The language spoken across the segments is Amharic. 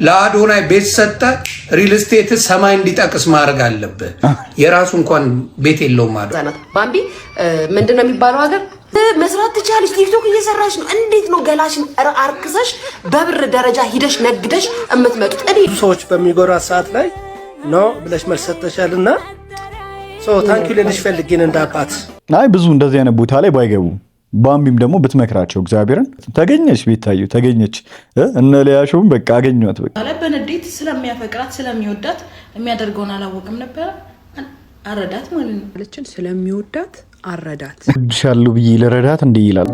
ለአዶናይ ቤት ሰጠ ሪል ስቴት ሰማይ እንዲጠቅስ ማድረግ አለበት። የራሱ እንኳን ቤት የለውም ማለት ባምቢ ምንድነው የሚባለው ሀገር መስራት ትቻለሽ። ቲክቶክ እየሰራሽ ነው። እንዴት ነው ገላሽን አርክሰሽ በብር ደረጃ ሂደሽ ነግደሽ እምትመጡት? ሰዎች በሚጎራ ሰዓት ላይ ነው ብለሽ መልስ ሰጥተሻልና ታንኪዩ ልልሽ ፈልጌን እንዳባት አይ ብዙ እንደዚህ አይነት ቦታ ላይ ባይገቡ ባምቢም ደግሞ ብትመክራቸው እግዚአብሔርን ተገኘች ቤታዩ ተገኘች እነ ሊያሾም በቃ አገኘዋት በቃ በንዴት ስለሚያፈቅራት ስለሚወዳት የሚያደርገውን አላወቅም ነበር። አረዳት ማለት ነው ለችን ስለሚወዳት አረዳት ወድሻለሁ ብዬ ልረዳት እንዴ ይላል።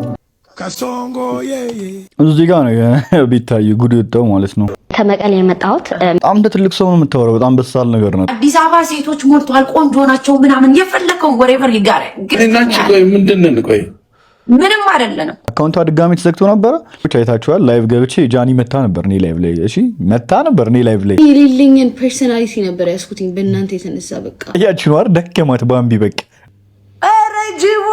እዚህ ጋር ነው ቤታዩ ጉድ ወጣው ማለት ነው። ከመቀሌ የመጣሁት በጣም እንደ ትልቅ ሰው ነው የምታወራው። በጣም በሳል ነገር ነው። አዲስ አበባ ሴቶች ሞልቷል፣ ቆንጆ ናቸው ምናምን የፈለከው ወሬቨር ይጋር ምንድነው ቆይ ምንም አይደለም። አካውንቷ ድጋሚ ተዘግቶ ነበር። ብቻ አይታችኋል። ላይቭ ገብቼ ጃኒ መታ ነበር እኔ ላይቭ ላይ እሺ መታ ነበር እኔ ላይቭ ላይ የሌለኝን ፐርሰናሊቲ ነበር ያስኩትኝ በእናንተ የተነሳ በቃ ያቺ ነው ደከማት ባምቢ በቃ ኧረ ጅቦ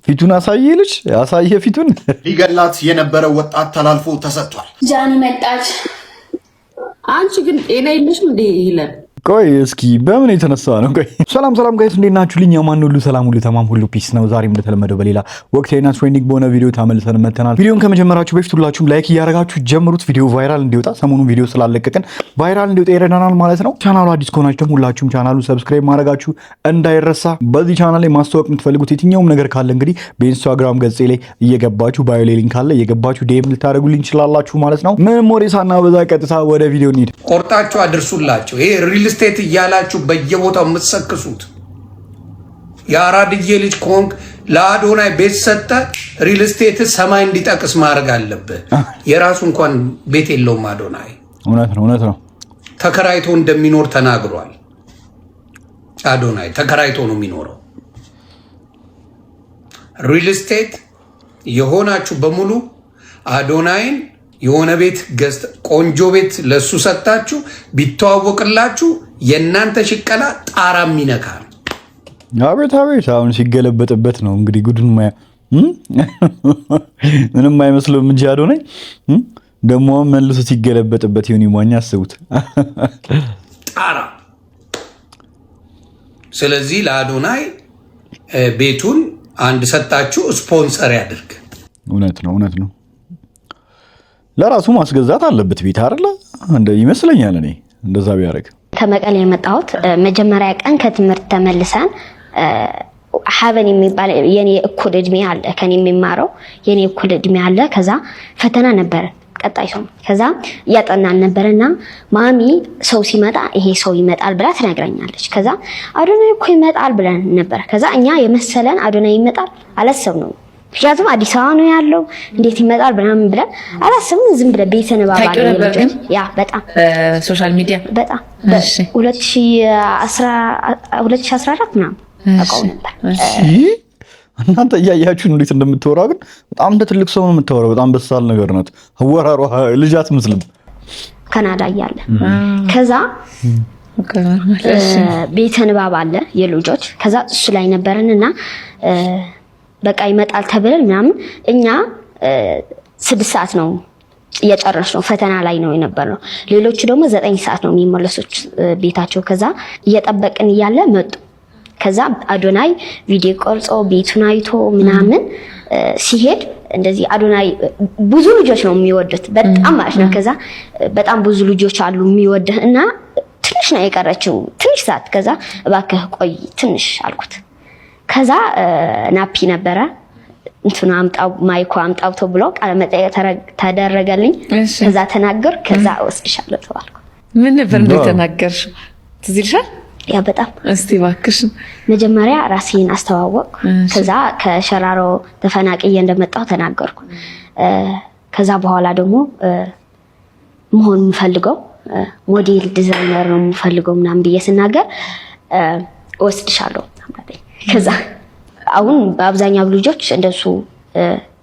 ፊቱን አሳየ ፊቱን ሊገላት የነበረው ወጣት ተላልፎ ተሰጥቷል። ጃኒ መጣች። አንቺ ግን ጤና የለሽም እንዴ ይላል። ቆይ እስኪ በምን የተነሳ ነው? ቆይ ሰላም ጋይስ እንዴት ናችሁ? ልኛ ማን ሁሉ ሰላም ሁሉ ተማም ሁሉ ፒስ ነው። ዛሬም እንደተለመደው በሌላ ወቅታዊና ትሬንዲንግ በሆነ ቪዲዮ ተመልሰን መተናል። ቪዲዮን ከመጀመራችሁ በፊት ሁላችሁም ላይክ እያደረጋችሁ ጀምሩት። ቪዲዮ ቫይራል እንዲወጣ ሰሞኑን ቪዲዮ ስላለቀቀን ቫይራል እንዲወጣ ይረዳናል ማለት ነው። ቻናሉ አዲስ ከሆናችሁ ደግሞ ሁላችሁም ቻናሉ ሰብስክራይብ ማድረጋችሁ እንዳይረሳ። በዚህ ቻናል ላይ ማስተዋወቅ የምትፈልጉት የትኛውም ነገር ካለ እንግዲህ በኢንስታግራም ገጼ ላይ እየገባችሁ ባዮ ላይ ሊንክ አለ እየገባችሁ ዲኤም ልታደርጉልኝ ትችላላችሁ ማለት ነው። ምንም ወሬ ሳናበዛ ቀጥታ ወደ ቪዲዮ እንሂድ። ቆርጣችሁ አድርሱላችሁ። ይሄ ሪል ስቴት እያላችሁ በየቦታው የምትሰክሱት የአራድዬ ልጅ ኮንክ ለአዶናይ ቤት ሰጠ ሪል ስቴት ሰማይ እንዲጠቅስ ማድረግ አለበት። የራሱ እንኳን ቤት የለውም አዶናይ። እውነት ነው። ተከራይቶ እንደሚኖር ተናግሯል። አዶናይ ተከራይቶ ነው የሚኖረው። ሪል ስቴት የሆናችሁ በሙሉ አዶናይን የሆነ ቤት ገዝተ ቆንጆ ቤት ለሱ ሰጣችሁ ቢተዋወቅላችሁ የእናንተ ሽቀላ ጣራም ይነካል። አቤት አሁን ሲገለበጥበት ነው እንግዲህ ጉድን ምንም አይመስለውም እንጂ አዶናይ ደግሞ መልሶ ሲገለበጥበት ይሁን ይሟኛ አስቡት ጣራ። ስለዚህ ለአዶናይ ቤቱን አንድ ሰጣችሁ ስፖንሰር ያድርግ። እውነት ነው። ለራሱ ማስገዛት አለበት ቤት አይደለ እንደ ይመስለኛል። እኔ እንደዛ ቢያደርግ ከመቀሌ የመጣሁት መጀመሪያ ቀን ከትምህርት ተመልሰን ሀበን የሚባል የኔ እኩል እድሜ አለ ከኔ የሚማረው የኔ እኩል እድሜ አለ። ከዛ ፈተና ነበር ቀጣይ ሰው ከዛ ያጠናን ነበርና ማሚ ሰው ሲመጣ ይሄ ሰው ይመጣል ብላ ትነግረኛለች። ከዛ አዶናይ እኮ ይመጣል ብለን ነበር። ከዛ እኛ የመሰለን አዶናይ ይመጣል አላሰብነውም። ምክንያቱም አዲስ አበባ ነው ያለው እንዴት ይመጣል ብለን አላሰብንም። ዝም ብለን ቤተነባባል ነው ያ በጣም ሶሻል ሚዲያ በጣም 2014 ምናምን አውቀው ነበር። እናንተ እያያችሁ እንዴት እንደምትወራ ግን በጣም እንደ ትልቅ ሰው ነው የምታወራው። በጣም በሳል ነገር ናት። አወራሯ ልጅ አትመስልም። ካናዳ እያለ ከዛ ቤተነባባል አለ የልጆች ከዛ እሱ ላይ ነበርንና በቃ ይመጣል ተብለን ምናምን እኛ 6 ሰዓት ነው እየጨረስነው ፈተና ላይ ነው የነበርነው። ሌሎቹ ደግሞ 9 ሰዓት ነው የሚመለሱት ቤታቸው። ከዛ እየጠበቅን እያለ መጡ። ከዛ አዶናይ ቪዲዮ ቀርጾ ቤቱን አይቶ ምናምን ሲሄድ እንደዚህ አዶናይ ብዙ ልጆች ነው የሚወዱት በጣም ማለት ነው። ከዛ በጣም ብዙ ልጆች አሉ የሚወዱት እና ትንሽ ነው የቀረችው ትንሽ ሰዓት። ከዛ እባክህ ቆይ ትንሽ አልኩት። ከዛ ናፒ ነበረ እንትና አምጣው ማይኮ አምጣው ተብሎ ቃለ መጠየቅ ተደረገልኝ። ከዛ ተናገር ከዛ ወስድሻለሁ ተባልኩ። ምን ነበር እንደተናገርሽ ትዝ ይልሻል? ያ በጣም እስቲ እባክሽ መጀመሪያ ራሴን አስተዋወቅኩ። ከዛ ከሸራሮ ተፈናቅዬ እንደመጣሁ ተናገርኩ። ከዛ በኋላ ደግሞ መሆን የምፈልገው ሞዴል ዲዛይነር ነው የምፈልገው ምናምን ብዬ ስናገር ወስድሻለሁ ማለት ከዛ አሁን በአብዛኛው ልጆች እንደሱ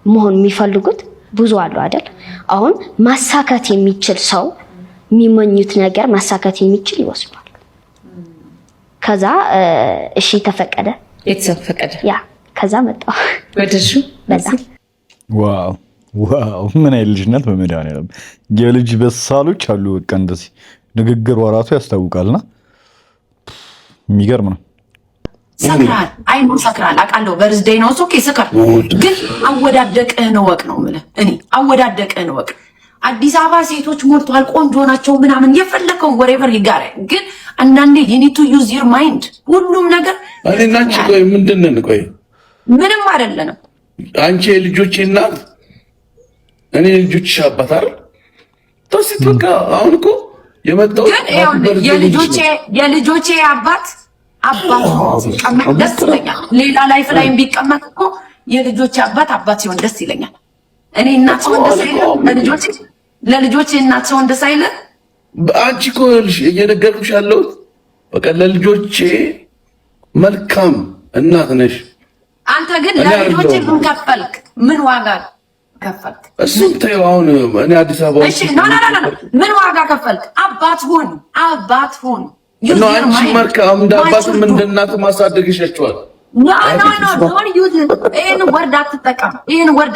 መሆን የሚፈልጉት ብዙ አሉ አይደል? አሁን ማሳካት የሚችል ሰው የሚመኙት ነገር ማሳካት የሚችል ይወስዷል። ከዛ እሺ ተፈቀደ። የተፈቀደ ያ ከዛ መጣሁ ወደሹ በጣም ዋው ዋው ምን አይነት ልጅ ናት! በመድኃኒዓለም የልጅ በሳሎች አሉ። በቃ እንደዚህ ንግግሯ ራሱ ያስታውቃልና የሚገርም ነው። ሰክራል አይኑ ሰክራል አውቃለሁ። በርዝዴይ ነው ኦኬ ሰክራል። ግን አወዳደቅህን እወቅ ነው የምልህ እኔ አወዳደቅህን እወቅ። አዲስ አበባ ሴቶች ሞልቷል፣ ቆንጆ ናቸው ምናምን የፈለከው ወሬቨር ይጋራ። ግን አንዳንዴ you need to use your mind። ሁሉም ነገር እኔና አንቺ ቆይ ምንድን ነን? ቆይ ምንም አይደለንም። አንቺ የልጆቼ እናት እኔ ልጆችሽ አባት አይደል? ተውሲት በቃ አሁን እኮ የመጣው የልጆቼ አባት ሲቀመጥ ደስ ይለኛል። ሌላ ላይፍ ላይ ቢቀመጥ እኮ የልጆቼ አባት ሲሆን ደስ ይለኛል። እኔ እናት ሲሆን ደስ አይልም። ለልጆቼ እናት ሲሆን ደስ አይልም። አንቺ እኮ እየነገርኩሽ ያለሁት በቃ ለልጆቼ መልካም እናት ነሽ። አንተ ግን ለልጆቼ ምን ከፈልክ? ምን ዋጋ ከፈልክ? እሱም ተይው። አሁን እኔ አዲስ አበባ እሺ ኖ ምን ዋጋ ከፈልክ? አባት ሁን። ኖ አንቺ መልካም እንደ አባትም እንደ እናት ማሳደግ ይሻችኋል። ኖ ይሄን ወርድ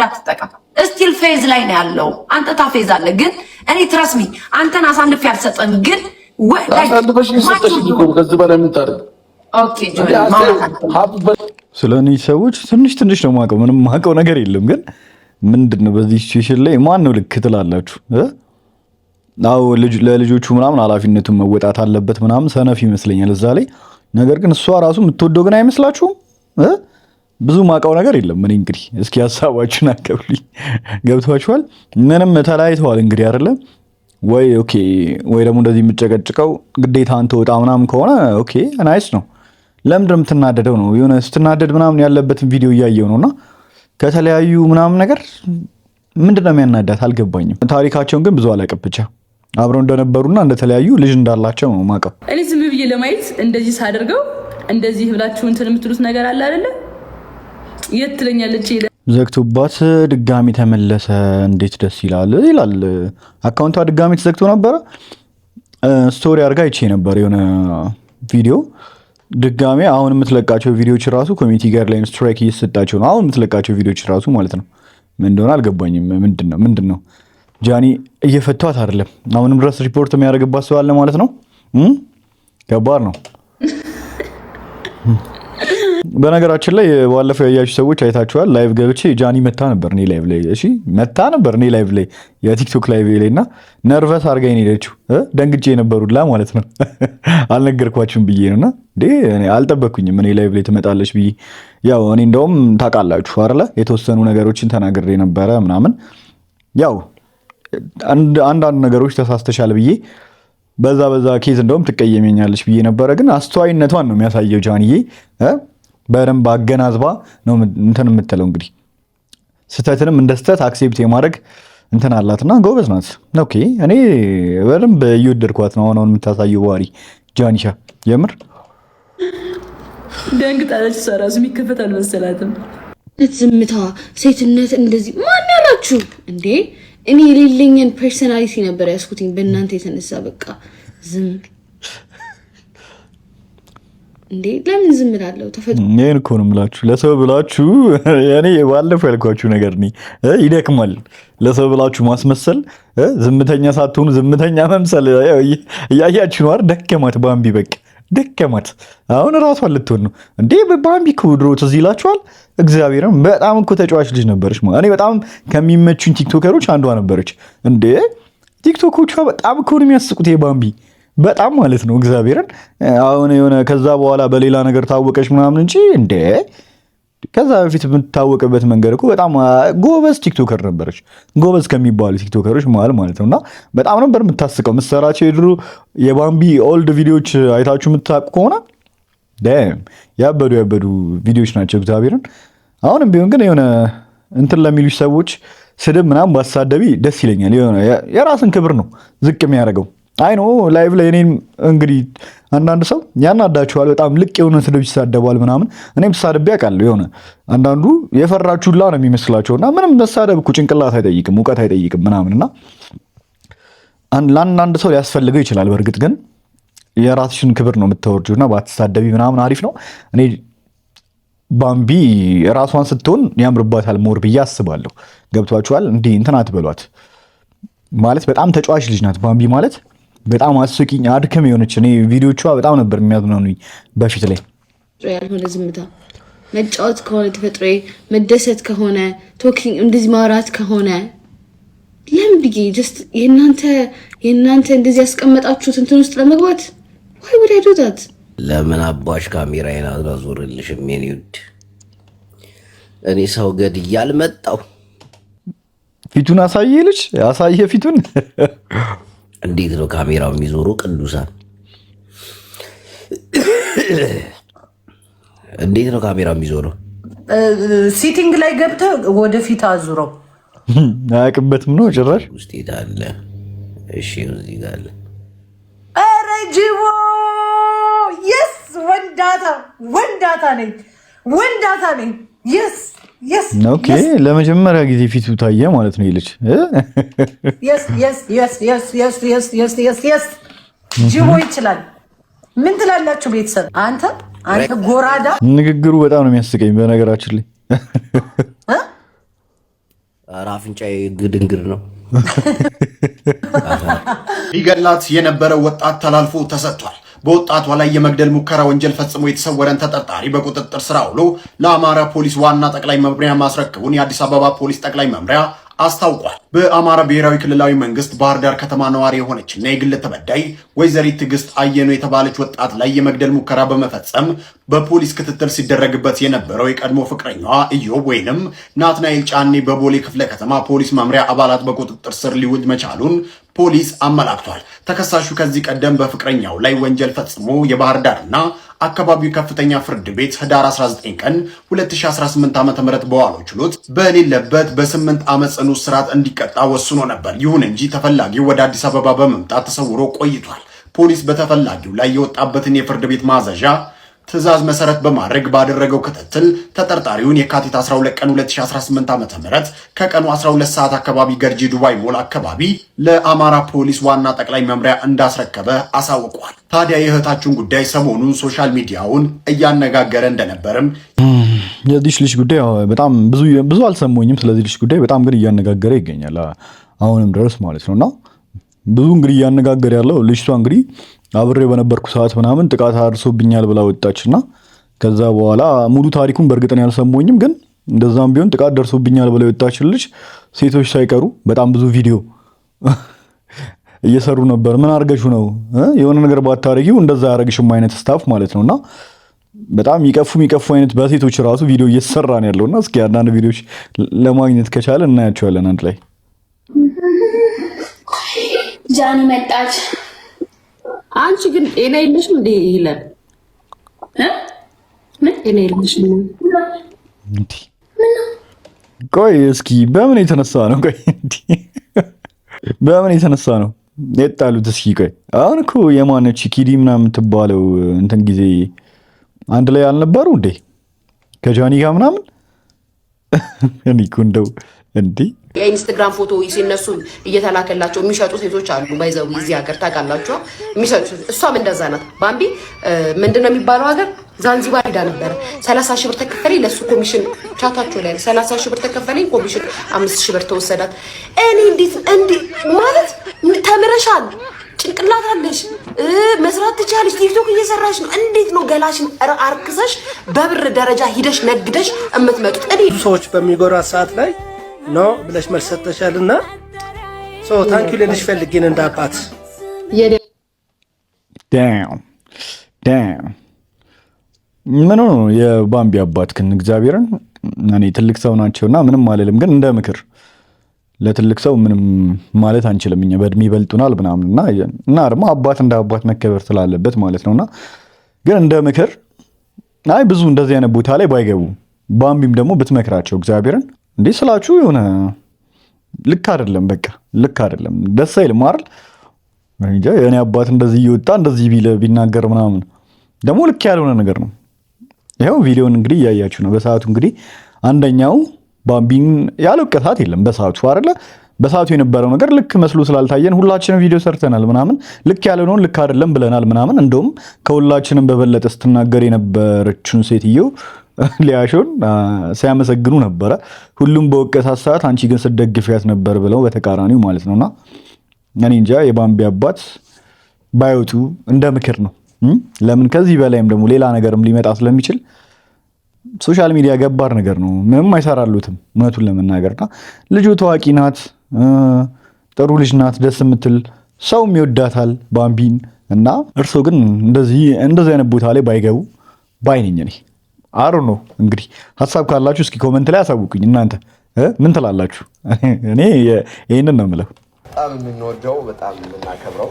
አትጠቀም። እስቲል ፌዝ ላይ ነው ያለው። አንተ ታፌዛለህ። ግን እኔ ትረስሚ አንተን አሳልፌ አልሰጠም። ግን አሳልፈሽ ሰጠሽ እኮ ከዚህ በላይ ምን ታደርግ? ኦኬ ጆይ ስለ እኔ ሰዎች ትንሽ ነው የማውቀው። ምንም የማውቀው ነገር የለም። ግን ምንድነው በዚህ ሲቹዌሽን ላይ ማን ነው ልክ ትላላችሁ? አዎ ለልጆቹ ምናምን ኃላፊነቱን መወጣት አለበት ምናምን ሰነፍ ይመስለኛል እዛ ላይ። ነገር ግን እሷ ራሱ የምትወደው ግን አይመስላችሁም? ብዙ ማውቀው ነገር የለም። እኔ እንግዲህ እስኪ ሀሳባችሁን አቀብሉኝ። ገብቷችኋል? ምንም ተለያይተዋል እንግዲህ አይደለ ወይ? ኦኬ ወይ ደግሞ እንደዚህ የምጨቀጭቀው ግዴታ አንተ ወጣ ምናምን ከሆነ ኦኬ ናይስ ነው። ለምንድን የምትናደደው ነው? የሆነ ስትናደድ ምናምን ያለበትን ቪዲዮ እያየው ነውና ከተለያዩ ምናምን ነገር ምንድነው የሚያናዳት አልገባኝም። ታሪካቸውን ግን ብዙ አላውቅም። ብቻ አብረው እንደነበሩና እንደተለያዩ ልጅ እንዳላቸው ነው የማውቀው። እኔ ዝም ብዬ ለማየት እንደዚህ ሳደርገው እንደዚህ ብላችሁ እንትን የምትሉት ነገር አለ አይደለ? የት ትለኛለች ዘግቶባት ድጋሚ ተመለሰ። እንዴት ደስ ይላል ይላል። አካውንቷ ድጋሚ ተዘግቶ ነበረ። ስቶሪ አድርጋ ይቼ ነበር የሆነ ቪዲዮ ድጋሚ። አሁን የምትለቃቸው ቪዲዮዎች ራሱ ኮሚኒቲ ጋር ላይ ስትራይክ እየተሰጣቸው ነው። አሁን የምትለቃቸው ቪዲዮዎች ራሱ ማለት ነው። ምን እንደሆነ አልገባኝም። ምንድን ነው ጃኒ እየፈቷት አይደለም። አሁንም ድረስ ሪፖርት የሚያደርግባት ሰው አለ ማለት ነው። ከባድ ነው። በነገራችን ላይ ባለፈው ያያችሁ ሰዎች አይታችኋል። ላይቭ ገብቼ ጃኒ መታ ነበር እኔ ላይቭ ላይ። እሺ መታ ነበር እኔ ላይቭ ላይ የቲክቶክ ላይቭ ላይ እና ነርቨስ አድርጋኝ ሄደችው። ደንግጬ የነበሩላ ማለት ነው። አልነገርኳችሁም ብዬ ነውና እኔ አልጠበቅኩኝም እኔ ላይቭ ላይ ትመጣለች ብዬ። ያው እኔ እንደውም ታውቃላችሁ አይደለ የተወሰኑ ነገሮችን ተናግሬ ነበረ ምናምን። ያው አንዳንድ ነገሮች ተሳስተሻል ብዬ በዛ ኬዝ እንደውም ትቀየመኛለች ብዬ ነበረ። ግን አስተዋይነቷን ነው የሚያሳየው ጃንዬ። በደንብ አገናዝባ ነው እንትን የምትለው። እንግዲህ ስህተትንም እንደ ስህተት አክሴፕት የማድረግ እንትን አላትና ጎበዝ ናት። ኦኬ እኔ በደንብ እየወደድኳት ነው አሁን የምታሳየው ባህሪ ጃኒሻ። የምር ደንግጣለች። እሷ እራሱ የሚከፈት አልመሰላትም። ዝምታ ሴትነት እንደዚህ ማን ያላችሁ እንዴ? እኔ የሌለኝን ፐርሰናሊቲ ነበር ያስኩትኝ በእናንተ የተነሳ። በቃ ዝም እንዴ ለምን ዝም እላለሁ? ተፈጥሮ ይሄን እኮ ነው የምላችሁ። ለሰው ብላችሁ እኔ ባለፈው ያልኳችሁ ነገር ይደክማል። ለሰው ብላችሁ ማስመሰል፣ ዝምተኛ ሳትሆኑ ዝምተኛ መምሰል እያያችሁ ነው አይደል? ደከማት ባምቢ፣ በቃ ደከማት። አሁን ራሷን ልትሆን ነው እንዴ? ባምቢ እኮ ድሮ ትዝ ይላችኋል። እግዚአብሔርም በጣም እኮ ተጫዋች ልጅ ነበረች። እኔ በጣም ከሚመቹኝ ቲክቶከሮች አንዷ ነበረች። እንዴ ቲክቶኮቿ በጣም እኮ ነው የሚያስቁት ባምቢ፣ በጣም ማለት ነው እግዚአብሔርን። አሁን የሆነ ከዛ በኋላ በሌላ ነገር ታወቀች ምናምን እንጂ እንዴ ከዛ በፊት የምትታወቅበት መንገድ እኮ በጣም ጎበዝ ቲክቶከር ነበረች። ጎበዝ ከሚባሉ ቲክቶከሮች መሀል ማለት ነው። እና በጣም ነበር የምታስቀው። ምሰራቸው የድሮ የባምቢ ኦልድ ቪዲዮዎች አይታችሁ የምታውቁ ከሆነ ያበዱ ቪዲዮዎች ናቸው እግዚአብሔርን። አሁንም ቢሆን ግን የሆነ እንትን ለሚሉሽ ሰዎች ስድብ ምናምን ባሳደቢ ደስ ይለኛል። የሆነ የራስን ክብር ነው ዝቅ የሚያደርገው። አይ ነው ላይቭ ላይ እኔም እንግዲህ አንዳንድ ሰው ያናዳችኋል። በጣም ልቅ የሆነ ስድብ ይሳደባል ምናምን። እኔም ተሳድቤ አውቃለሁ። የሆነ አንዳንዱ የፈራችሁላ ነው የሚመስላቸውና ምንም መሳደብ እኮ ጭንቅላት አይጠይቅም፣ እውቀት አይጠይቅም ምናምንና ለአንዳንድ ሰው ሊያስፈልገው ይችላል። በእርግጥ ግን የራስሽን ክብር ነው የምታወርጂውና ባትሳደቢ ምናምን አሪፍ ነው። እኔ ባምቢ ራሷን ስትሆን ያምርባታል ሞር ብዬ አስባለሁ። ገብቷችኋል? እንዴ እንትን አትበሏት ማለት በጣም ተጫዋች ልጅ ናት ባምቢ ማለት በጣም አስቂኝ አድከም የሆነች እኔ ቪዲዮቿ በጣም ነበር የሚያዝናኑኝ በፊት ላይ ያልሆነ ዝምታ መጫወት ከሆነ ተፈጥሮ መደሰት ከሆነ ቶኪንግ እንደዚህ ማውራት ከሆነ ለምን ብዬ ጀስት የእናንተ እንደዚህ ያስቀመጣችሁት እንትን ውስጥ ለመግባት ወይ ወደ ዶታት ለምን አባሽ ካሜራዬን አላዞርልሽም? የኔ ውድ እኔ ሰው ገድዬ አልመጣሁ። ፊቱን አሳየ ልጅ አሳየ ፊቱን። እንዴት ነው ካሜራው የሚዞሩ? ቅዱሳን እንዴት ነው ካሜራው የሚዞረው? ሲቲንግ ላይ ገብተህ ወደፊት አዙረው። አያውቅበትም ነው ጭራሽ ውስጥ ይታለ። እሺ እዚህ ጋር አለ። ኧረ ጅቦ የስ ወንዳታ ነኝ። የስ ኦኬ። ለመጀመሪያ ጊዜ ፊቱ ታየ ማለት ነው ይልች። የስ ጅቦ ይችላል። ምን ትላላችሁ ቤተሰብ? አንተ ጎራዳ። ንግግሩ በጣም ነው የሚያስቀኝ በነገራችን ላይ። ኧረ አፍንጫዬ ግድንግር ነው። ሊገላት የነበረው ወጣት ተላልፎ ተሰጥቷል። በወጣቷ ላይ የመግደል ሙከራ ወንጀል ፈጽሞ የተሰወረን ተጠርጣሪ በቁጥጥር ስር አውሎ ለአማራ ፖሊስ ዋና ጠቅላይ መምሪያ ማስረከቡን የአዲስ አበባ ፖሊስ ጠቅላይ መምሪያ አስታውቋል። በአማራ ብሔራዊ ክልላዊ መንግስት ባህር ዳር ከተማ ነዋሪ የሆነችና የግል ተበዳይ ወይዘሪት ትዕግስት አየኑ የተባለች ወጣት ላይ የመግደል ሙከራ በመፈጸም በፖሊስ ክትትል ሲደረግበት የነበረው የቀድሞ ፍቅረኛዋ ኢዮብ ወይንም ናትናኤል ጫኔ በቦሌ ክፍለ ከተማ ፖሊስ መምሪያ አባላት በቁጥጥር ስር ሊውል መቻሉን ፖሊስ አመላክቷል። ተከሳሹ ከዚህ ቀደም በፍቅረኛው ላይ ወንጀል ፈጽሞ የባህር ዳርና አካባቢው ከፍተኛ ፍርድ ቤት ህዳር 19 ቀን 2018 ዓ.ም በዋለው ችሎት በሌለበት በ8 ዓመት ጽኑ እስራት እንዲቀጣ ወስኖ ነበር። ይሁን እንጂ ተፈላጊው ወደ አዲስ አበባ በመምጣት ተሰውሮ ቆይቷል። ፖሊስ በተፈላጊው ላይ የወጣበትን የፍርድ ቤት ማዘዣ ትዕዛዝ መሰረት በማድረግ ባደረገው ክትትል ተጠርጣሪውን የካቲት 12 ቀን 2018 ዓ.ም ከቀኑ 12 ሰዓት አካባቢ ገርጂ ዱባይ ሞል አካባቢ ለአማራ ፖሊስ ዋና ጠቅላይ መምሪያ እንዳስረከበ አሳውቋል። ታዲያ የእህታችን ጉዳይ ሰሞኑን ሶሻል ሚዲያውን እያነጋገረ እንደነበርም የዚህ ልጅ ጉዳይ በጣም ብዙ አልሰማኝም። ስለዚህ ልጅ ጉዳይ በጣም ግን እያነጋገረ ይገኛል አሁንም ድረስ ማለት ነውና ብዙ እንግዲህ እያነጋገረ ያለው ልጅቷ እንግዲህ አብሬ በነበርኩ ሰዓት ምናምን ጥቃት አድርሶብኛል ብላ ወጣችና ከዛ በኋላ ሙሉ ታሪኩን በእርግጥ ያልሰማኝም ግን እንደዛም ቢሆን ጥቃት ደርሶብኛል ብላ ወጣች ልጅ ሴቶች ሳይቀሩ በጣም ብዙ ቪዲዮ እየሰሩ ነበር። ምን አርገሹ ነው የሆነ ነገር ባታረጊው እንደዛ ያረግሽም አይነት ስታፍ ማለት ነውና በጣም ይቀፉ አይነት በሴቶች ራሱ ቪዲዮ እየሰራ ነው ያለውና እስኪ አንዳንድ ቪዲዮዎች ለማግኘት ከቻለ እናያቸዋለን አንድ ላይ። ጃኒ መጣች። አንቺ ግን ጤና የለሽም እንዴ? ይላል ምን ጤና የለሽም እንዴ? ቆይ እስኪ በምን የተነሳ ነው? ቆይ በምን የተነሳ ነው የጣሉት? እስኪ ቆይ አሁን እኮ የማነች ኪዲ ምናምን የምትባለው እንትን ጊዜ አንድ ላይ አልነበሩ እንዴ ከጃኒ ጋር ምናምን? እኔ እኮ እንደው እንዴ የኢንስታግራም ፎቶ ሲነሱ እየተላከላቸው የሚሸጡ ሴቶች አሉ። ባይዘው እዚህ ሀገር ታውቃላችሁ የሚሸጡ። እሷም እንደዛ ናት። ባምቢ ምንድነው የሚባለው ሀገር ዛንዚባር ሄዳ ነበረ። 30 ሺህ ብር ተከፈለኝ ለሱ ኮሚሽን ቻታቸው ላይ 30 ሺህ ብር ተከፈለኝ ኮሚሽን 5 ሺህ ብር ተወሰዳት። እኔ እንዴ ማለት ተምረሻል፣ ጭንቅላት አለሽ፣ መስራት ትችያለሽ፣ ቲክቶክ እየሰራሽ ነው። እንዴት ነው ገላሽን አርክሰሽ በብር ደረጃ ሂደሽ ነግደሽ እምትመጡት? እኔ ሰዎች በሚጎራ ሰዓት ላይ ኖ ብለሽ መልስ ሰጥተሻልና ታንኪዩ ልልሽ ፈልጌ ነው እንዳባት ምን ነው የባምቢ አባት ግን እግዚአብሔርን እኔ ትልቅ ሰው ናቸውና ምንም አልልም፣ ግን እንደ ምክር ለትልቅ ሰው ምንም ማለት አንችልም። እኛ በእድሜ ይበልጡናል ምናምንና እና ደግሞ አባት እንደ አባት መከበር ስላለበት ማለት ነውና ግን እንደ ምክር አይ ብዙ እንደዚህ አይነት ቦታ ላይ ባይገቡ ባምቢም ደግሞ ብትመክራቸው እግዚአብሔርን እንዴ ስላችሁ የሆነ ልክ አይደለም፣ በቃ ልክ አይደለም፣ ደስ አይልም አይደል? እንጂ የኔ አባት እንደዚህ ይወጣ እንደዚህ ቢናገር ምናምን ደግሞ ልክ ያልሆነ ነገር ነው። ይሄው ቪዲዮን እንግዲህ እያያችሁ ነው። በሰዓቱ እንግዲህ አንደኛው ባምቢን ያለው ቅጣት የለም በሰዓቱ አይደለ? በሰዓቱ የነበረው ነገር ልክ መስሎ ስላልታየን ሁላችንም ቪዲዮ ሰርተናል ምናምን ልክ ያልሆነውን ልክ አይደለም ብለናል ምናምን። እንደውም ከሁላችንም በበለጠ ስትናገር የነበረችውን ሴትዮ ሊያሾን ሲያመሰግኑ ነበረ። ሁሉም በወቀሳት ሰዓት አንቺ ግን ስትደግፊያት ነበር ብለው በተቃራኒው ማለት ነውና እኔ እንጃ የባምቢ አባት ባይወጡ እንደ ምክር ነው። ለምን ከዚህ በላይም ደግሞ ሌላ ነገርም ሊመጣ ስለሚችል ሶሻል ሚዲያ ገባር ነገር ነው። ምንም አይሰራሉትም እውነቱን ለመናገርና ልጁ ታዋቂ ናት፣ ጥሩ ልጅ ናት፣ ደስ የምትል ሰውም ይወዳታል ባምቢን እና እርሶ ግን እንደዚህ አይነት ቦታ ላይ ባይገቡ ባይነኝ እኔ አሩ ነው። እንግዲህ ሀሳብ ካላችሁ እስኪ ኮመንት ላይ አሳውቁኝ። እናንተ ምን ትላላችሁ? እኔ ይሄንን ነው የምለው። በጣም የምንወደው በጣም የምናከብረው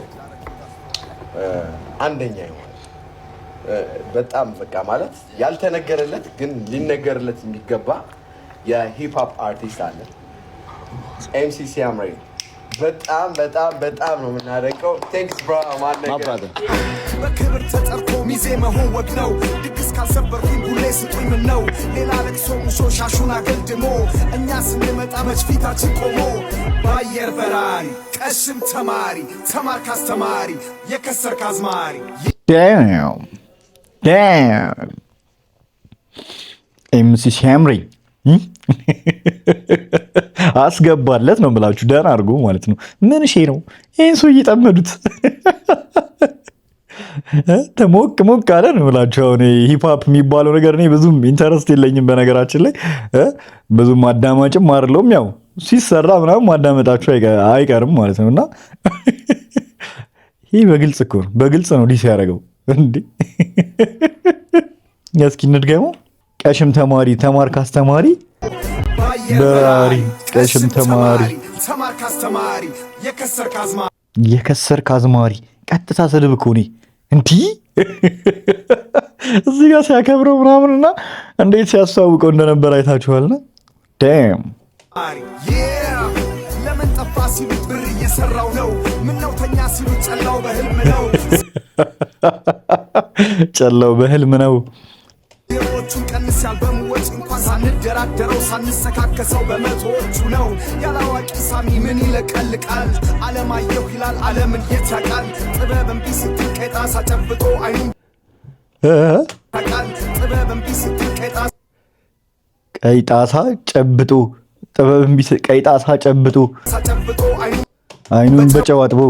አንደኛ የሆነ በጣም በቃ ማለት ያልተነገረለት ግን ሊነገርለት የሚገባ የሂፕ ሆፕ አርቲስት አለ ኤምሲ ሲያምሬ። በጣም በጣም በጣም ነው የምናደንቀው። ቴንክስ ብሮ ማነገር በክብር ተጠርቶ ሚዜ መሆን ወግ ነው። ድግስ ካልሰበርኩኝ ሁሌ ስጡኝ ምን ነው ሌላ ለቅሶ ሙሾ ሻሹን አገልድሞ እኛ ስንመጣ መች ፊታችን ቆሞ በአየር በራሪ ቀሽም ተማሪ ተማርክ አስተማሪ የከሰርክ አዝማሪ ኤምሲ ሲያምሬ አስገባለት ነው ብላችሁ ደህና አድርጎ ማለት ነው። ምን ሼ ነው ይህን ሰው እየጠመዱት ተሞቅ ሞቅ አለ ነው ብላችሁ። አሁን ሂፕሆፕ የሚባለው ነገር እኔ ብዙም ኢንተረስት የለኝም በነገራችን ላይ ብዙም አዳማጭም አይደለሁም። ያው ሲሰራ ምናምን ማዳመጣችሁ አይቀርም ማለት ነው። እና ይህ በግልጽ እኮ ነው፣ በግልጽ ነው ዲስ ያደረገው እንዴ። እስኪ እንድገመው። ቀሽም ተማሪ ተማርክ አስተማሪ በራሪ ቀሽም ተማሪ ተማርክ አስተማሪ የከሰርክ አዝማሪ። ቀጥታ ስድብ እኮ ነው እንዲህ እዚህ ጋር ሲያከብረው ምናምንና እንዴት ሲያስተዋውቀው እንደነበር አይታችኋልና ዳም ለምን ጠፋ ሲሉት ብር እየሰራው ነው። ምነው ተኛ ሲሉት ጨላው በህልም ነው። ጨላው በህልም ነው። ሌሎቹን ቀንስ ያልበሙ ወጪ እንኳን ሳንደራደረው ሳንሰካከሰው በመቶዎቹ ነው። ያላዋቂ ሳሚ ምን ይለቀልቃል? አለማየሁ ይላል ዓለምን የት ያውቃል? ጥበብ እምቢ ስትል ቀይጣሳ ጨብጦ አይኑን ያውቃል። ጥበብ እምቢ ስትል ቀይጣሳ ጨብጦ ጥበብ እምቢ ቀይጣሳ ጨብጦ አይኑን በጨው አጥቦ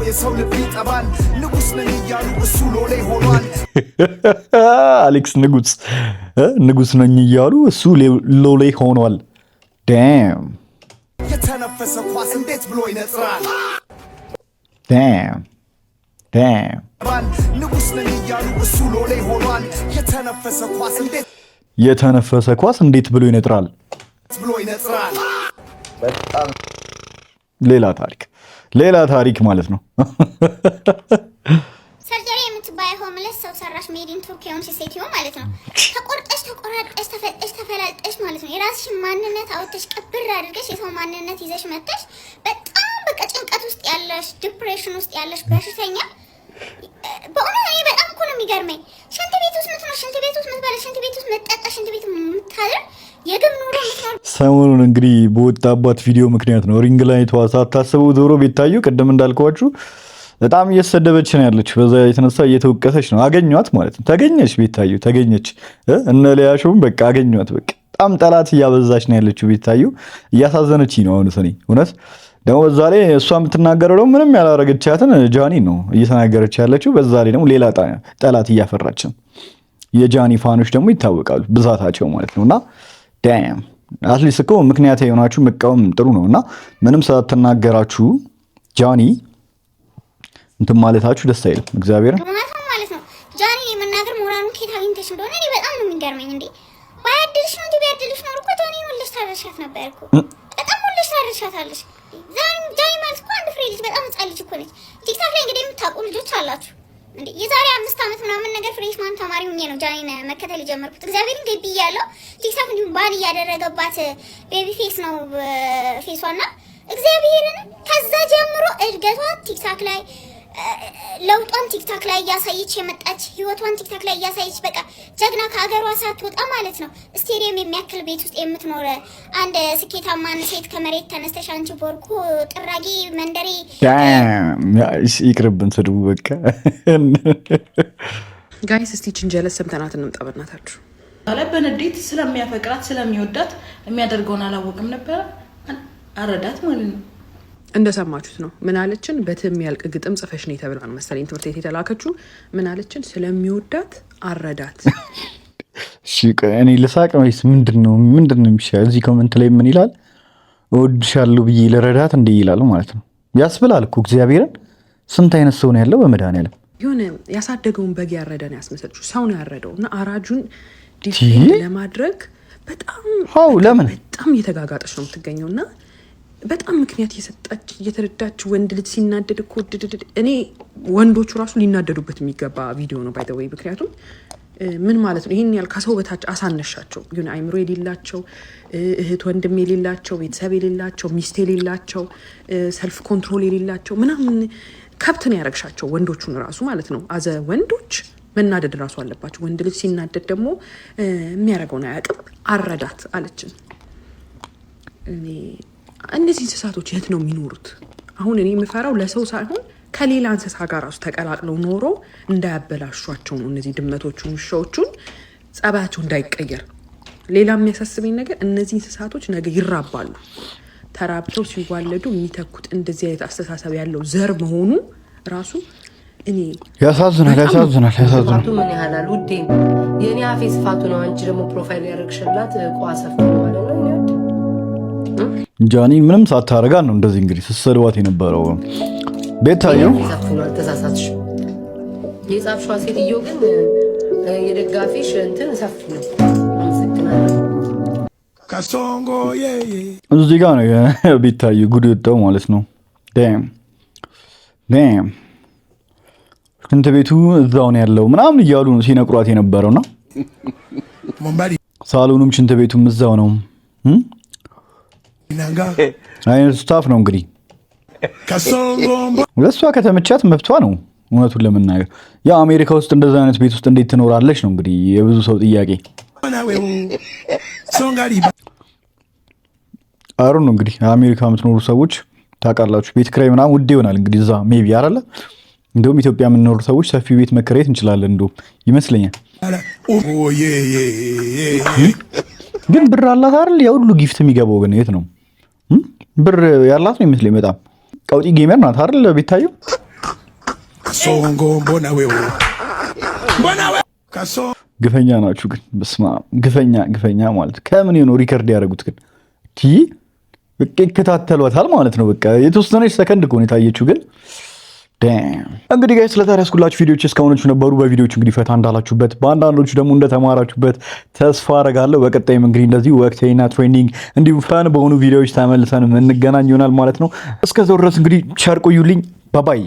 የሰው ልብ ይጠባል። ንጉስ ነኝ እያሉ እሱ ሎሌ ሆኗል። አሌክስ ንጉስ ነኝ እያሉ እሱ ሎሌ ሆኗል። ዳም የተነፈሰ ኳስ እንዴት ብሎ ይነጥራል? ዳም ንጉስ ነኝ እያሉ እሱ ሎሌ ሆኗል። የተነፈሰ ኳስ እንዴት ብሎ ይነጥራል? በጣም ሌላ ታሪክ ማለት ነው። ሰርጀሪ የምትባይ ሆምለስ ሰው ሰራሽ ሜዲን ቱርክ የሆንሽ ሴትዮ ማለት ነው። ተቆርጠሽ ተቆራርጠሽ ተፈጠሽ ተፈላልጠሽ ማለት ነው። የራስሽን ማንነት አውጥተሽ ቀብር አድርገሽ የሰው ማንነት ይዘሽ መጥተሽ በጣም በቃ ጭንቀት ውስጥ ያለሽ ዲፕሬሽን ውስጥ ያለሽ በሽተኛ በእውነት እኔ በጣም እኮ ነው የሚገርመኝ። ሽንት ቤት ውስጥ ምትኖር፣ ሽንት ቤት ውስጥ ምትበላ፣ ሽንት ቤት ውስጥ መጠጣ፣ ሽንት ቤት የምታድር የግብ ኑሮ ምትኖር። ሰሞኑን እንግዲህ በወጣባት ቪዲዮ ምክንያት ነው ሪንግ ላይቷ ሳታስበው ዞሮ ቤታዩ ቅድም እንዳልኳችሁ በጣም እየተሰደበች ነው ያለች። በዛ የተነሳ እየተወቀሰች ነው። አገኟት ማለት ነው። ተገኘች፣ ቤታዩ ተገኘች። እነ ሊያሾም በቃ አገኟት። በቃ በጣም ጠላት እያበዛች ነው ያለችው ቤታዩ። እያሳዘነች ነው አሁን እኔ እውነት ደግሞ በዛ ላይ እሷ የምትናገረው ደግሞ ምንም ያላረገቻትን ጃኒ ነው እየተናገረች ያለችው። በዛ ላይ ደግሞ ሌላ ጠላት እያፈራች ነው። የጃኒ ፋኖች ደግሞ ይታወቃሉ ብዛታቸው ማለት ነውና ዳም አትሊስት እኮ ምክንያት የሆናችሁ መቃወም ጥሩ ነውና ምንም ሳትናገራችሁ ጃኒ እንትን ማለታችሁ ደስ አይልም። እግዚአብሔር ማለት ነው ጃኒ የመናገር ሞራሉን ከየት አግኝተሽ እንደሆነ እኔ በጣም ነው የሚገርመኝ። እንዴ ባያድልሽ ነው እንዴ? ቢያድልሽ ነው እኮ ጃኒ ወለሽ ታረሻት ነበር እኮ በጣም ወለሽ ታረሻታለሽ። ጃኒ ማለት እኮ አንድ ፍሬ ልጅ በጣም ህጻን ልጅ እኮ ነች። ቲክታክ ላይ እንግዲህ የምታውቁ ልጆች አላችሁ እንዴ። የዛሬ 5 ዓመት ምናምን ነገር ፍሬሽማን ተማሪ ሆኜ ነው ጃኒን መከተል የጀመርኩት። እግዚአብሔርን ገቢ ያለው ቲክታክ እንዲሁም ባን እያደረገባት ቤቢ ፌስ ነው ፌሷና እግዚአብሔርን ከዛ ጀምሮ እድገቷ ቲክታክ ላይ ለውጧን ቲክታክ ላይ እያሳየች የመጣች ህይወቷን ቲክታክ ላይ እያሳየች በቃ ጀግና ከሀገሯ ሳትወጣ ማለት ነው ስቴዲየም የሚያክል ቤት ውስጥ የምትኖር አንድ ስኬታማን ሴት ከመሬት ተነስተሽ አንቺ ቦርኮ ጥራጊ መንደሬ ይቅርብን ስድቡ በቃ ጋይስ እስቲ ችንጀለስ ሰምተናት እንምጣ በእናታችሁ። አለ በንዴት ስለሚያፈቅራት ስለሚወዳት የሚያደርገውን አላወቅም ነበር። አረዳት ማለት ነው። እንደሰማችሁት ነው። ምን አለችን? በትም ያልቅ ግጥም ጽፈሽ ነው ተብሏል መሰለኝ ትምህርት ቤት የተላከችው። ምን አለችን? ስለሚወዳት አረዳት። እሺ እኔ ልሳቅ ወይስ ምንድነው የሚሻለው? እዚህ ኮሜንት ላይ ምን ይላል? እወድሻለሁ ብዬ ልረዳት እንደ ይላል ማለት ነው። ያስብላል እኮ እግዚአብሔርን። ስንት አይነት ሰው ነው ያለው በመድኃኒዓለም። የሆነ ያሳደገውን በግ ያረደን ያስመሰልችው ሰው ነው ያረደው እና አራጁን ዲፌንድ ለማድረግ በጣም እየተጋጋጠች ነው የምትገኘውና በጣም ምክንያት እየተረዳች ወንድ ልጅ ሲናደድ እኮ እኔ ወንዶቹ ራሱ ሊናደዱበት የሚገባ ቪዲዮ ነው ባይ ዘ ወይ። ምክንያቱም ምን ማለት ነው? ይሄን ያህል ከሰው በታች አሳነሻቸው። ይሁን አይምሮ የሌላቸው እህት ወንድም የሌላቸው ቤተሰብ የሌላቸው ሚስት የሌላቸው ሰልፍ ኮንትሮል የሌላቸው ምናምን ከብትን ያረግሻቸው ወንዶቹን ራሱ ማለት ነው። አዘ ወንዶች መናደድ ራሱ አለባቸው። ወንድ ልጅ ሲናደድ ደግሞ የሚያደርገውን አያውቅም። አረዳት አለችን። እነዚህ እንስሳቶች የት ነው የሚኖሩት? አሁን እኔ የምፈራው ለሰው ሳይሆን ከሌላ እንስሳ ጋር ራሱ ተቀላቅለው ኖሮ እንዳያበላሿቸው ነው። እነዚህ ድመቶቹን፣ ውሻዎቹን ጸባያቸው እንዳይቀየር። ሌላ የሚያሳስበኝ ነገር እነዚህ እንስሳቶች ነገ ይራባሉ። ተራብተው ሲዋለዱ የሚተኩት እንደዚህ አይነት አስተሳሰብ ያለው ዘር መሆኑ ራሱ እኔ ያሳዝናል። ምን ያህላል ውዴ? የኔ አፌ ስፋቱ ነው። አንቺ ደግሞ ፕሮፋይል ያደረግሽላት ቋሰፍ ነው ማለት ነው። ጃኒን ምንም ሳታረጋት ነው እንደዚህ እንግዲህ ስትሰድዋት የነበረው። ቤታየው ተሳሳትሽ። የጻፍሽዋ ሴትዮ ግን የደጋፊሽ እንትን ሰፊ ነው። አመሰግናለሁ። እዚህ ጋር ነው ቤታየው ጉድ ወጣው ማለት ነው። ዳም ሽንት ቤቱ እዛው ነው ያለው ምናምን እያሉ ነው ሲነግሯት የነበረውና ሳሎኑም ሽንት ቤቱም እዛው ነው። አይነት ስታፍ ነው እንግዲህ። ለሷ ከተመቻት መብቷ ነው። እውነቱን ለመናገር ያ አሜሪካ ውስጥ እንደዛ አይነት ቤት ውስጥ እንዴት ትኖራለች ነው እንግዲህ የብዙ ሰው ጥያቄ። አሩ ነው እንግዲህ አሜሪካ የምትኖሩ ሰዎች ታውቃላችሁ፣ ቤት ኪራይ ምናምን ውድ ይሆናል እንግዲህ እዛ ሜቢ አይደለ። እንደውም ኢትዮጵያ የምንኖሩ ሰዎች ሰፊ ቤት መከራየት እንችላለን እንደውም ይመስለኛል። ግን ብር አላት አይደል? ያ ሁሉ ጊፍት የሚገባው ግን የት ነው? ብር ያላት ነው ይመስለኝ። በጣም ቀውጢ ጌመር ናት አይደል? ቤታየው ግፈኛ ናችሁ ግን በስማ ግፈኛ ማለት ከምን ነው ሪከርድ ያደረጉት ግን በቃ ይከታተሏታል ማለት ነው። በቃ የተወሰነች ሰከንድ እኮ ነው የታየችው ግን እንግዲህ ጋይስ ስለታሪያ ያስኩላችሁ ቪዲዮዎች እስካሁኖቹ ነበሩ። በቪዲዮቹ እንግዲህ ፈታ እንዳላችሁበት በአንዳንዶቹ ደግሞ እንደተማራችሁበት ተስፋ አደርጋለሁ። በቀጣይም እንግዲህ እንደዚህ ወቅታዊና ትሬንዲንግ እንዲሁም ፈን በሆኑ ቪዲዮዎች ተመልሰን እንገናኝ ይሆናል ማለት ነው። እስከዛው ድረስ እንግዲህ ቸር ቆዩልኝ። ባባይ